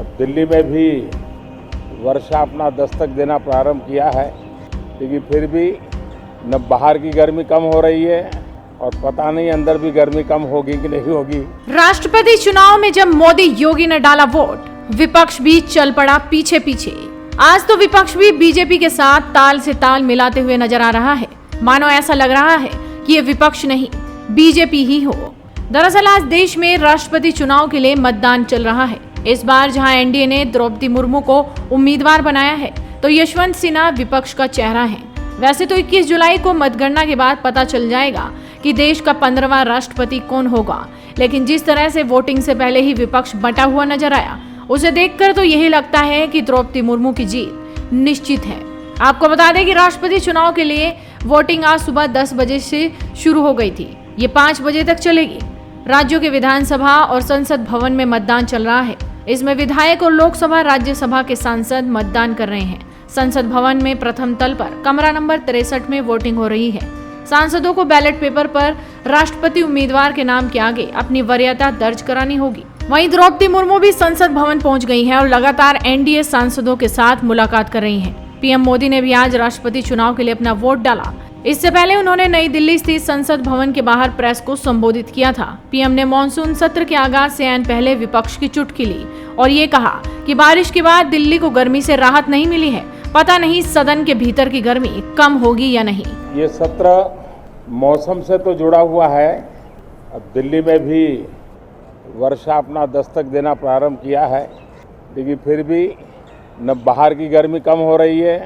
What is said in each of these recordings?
अब दिल्ली में भी वर्षा अपना दस्तक देना प्रारंभ किया है, लेकिन फिर भी न बाहर की गर्मी कम हो रही है और पता नहीं अंदर भी गर्मी कम होगी कि नहीं होगी। राष्ट्रपति चुनाव में जब मोदी योगी ने डाला वोट, विपक्ष भी चल पड़ा पीछे पीछे। आज तो विपक्ष भी बीजेपी के साथ ताल से ताल मिलाते हुए नजर आ रहा है। मानो ऐसा लग रहा है कि ये विपक्ष नहीं, बीजेपी ही हो। दरअसल आज देश में राष्ट्रपति चुनाव के लिए मतदान चल रहा है। इस बार जहां एनडीए ने द्रौपदी मुर्मू को उम्मीदवार बनाया है, तो यशवंत सिन्हा विपक्ष का चेहरा है। वैसे तो 21 जुलाई को मतगणना के बाद पता चल जाएगा कि देश का 15वां राष्ट्रपति कौन होगा, लेकिन जिस तरह से वोटिंग से पहले ही विपक्ष बंटा हुआ नजर आया, उसे देखकर तो यही लगता है कि द्रौपदी मुर्मू की जीत निश्चित है। आपको बता दें कि राष्ट्रपति चुनाव के लिए वोटिंग आज सुबह 10 बजे से शुरू हो गई थी। ये 5 बजे तक चलेगी। राज्यों के विधानसभा और संसद भवन में मतदान चल रहा है। इसमें विधायक और लोकसभा राज्यसभा के सांसद मतदान कर रहे हैं। संसद भवन में प्रथम तल पर कमरा नंबर 63 में वोटिंग हो रही है। सांसदों को बैलेट पेपर पर राष्ट्रपति उम्मीदवार के नाम के आगे अपनी वरीयता दर्ज करानी होगी। वहीं द्रौपदी मुर्मू भी संसद भवन पहुंच गई हैं और लगातार एनडीए सांसदों के साथ मुलाकात कर रही हैं। पीएम मोदी ने भी आज राष्ट्रपति चुनाव के लिए अपना वोट डाला। इससे पहले उन्होंने नई दिल्ली स्थित संसद भवन के बाहर प्रेस को संबोधित किया था। पीएम ने मॉनसून सत्र के आगाज से ऐन पहले विपक्ष की चुटकी ली और ये कहा कि बारिश के बाद दिल्ली को गर्मी से राहत नहीं मिली है। पता नहीं सदन के भीतर की गर्मी कम होगी या नहीं। ये सत्र मौसम से तो जुड़ा हुआ है। अब दिल्ली में भी वर्षा अपना दस्तक देना प्रारंभ किया है, लेकिन फिर भी न बाहर की गर्मी कम हो रही है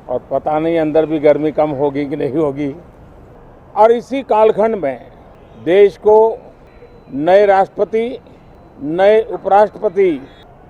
और पता नहीं अंदर भी गर्मी कम होगी कि नहीं होगी। और इसी कालखंड में देश को नए राष्ट्रपति, नए उपराष्ट्रपति,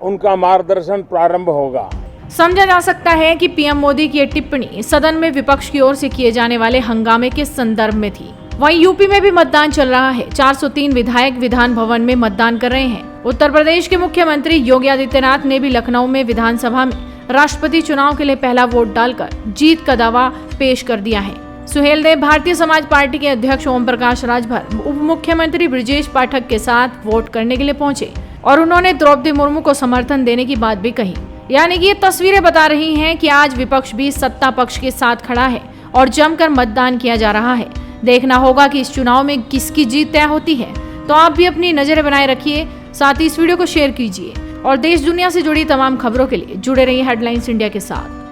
उनका मार्गदर्शन प्रारंभ होगा। समझा जा सकता है कि पीएम मोदी की ये टिप्पणी सदन में विपक्ष की ओर से किए जाने वाले हंगामे के संदर्भ में थी। वहीं यूपी में भी मतदान चल रहा है। 403 विधायक विधान भवन में मतदान कर रहे हैं। उत्तर प्रदेश के मुख्यमंत्री योगी आदित्यनाथ ने भी लखनऊ में विधानसभा में राष्ट्रपति चुनाव के लिए पहला वोट डालकर जीत का दावा पेश कर दिया है। सुहेल देव भारतीय समाज पार्टी के अध्यक्ष ओम प्रकाश राजभर उप मुख्यमंत्री ब्रजेश पाठक के साथ वोट करने के लिए पहुंचे और उन्होंने द्रौपदी मुर्मू को समर्थन देने की बात भी कही। यानी कि ये तस्वीरें बता रही हैं कि आज विपक्ष भी सत्ता पक्ष के साथ खड़ा है और जमकर मतदान किया जा रहा है। देखना होगा कि इस चुनाव में किसकी जीत तय होती है। तो आप भी अपनी नजरें बनाए रखिए, साथ ही इस वीडियो को शेयर कीजिए और देश दुनिया से जुड़ी तमाम खबरों के लिए जुड़े रहिए हेडलाइंस इंडिया के साथ।